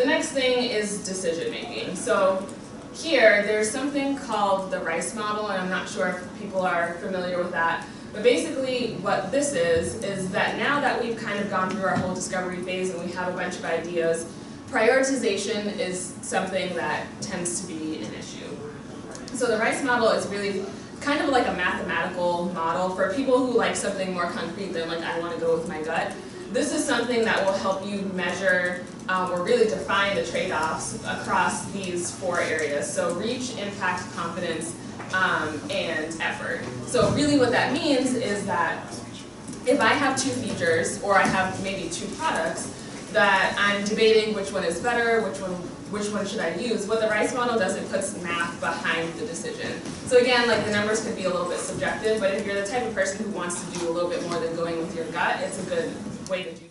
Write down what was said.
The next thing is decision making. So here, there's something called the RICE model, and I'm not sure if people are familiar with that. But basically what this is that now that we've kind of gone through our whole discovery phase and we have a bunch of ideas, prioritization is something that tends to be an issue. So the RICE model is really kind of like a mathematical model for people who like something more concrete than like I want to go with my gut. This is something that will help you measure or really define the trade-offs across these 4 areas. So reach, impact, confidence, and effort. So really what that means is that if I have 2 features, or I have maybe 2 products, that I'm debating which one is better, which one should I use, what the RICE model does, it puts math behind the decision. So again, like the numbers could be a little bit subjective, but if you're the type of person who wants to do a little bit more than going with your gut, it's a good way to do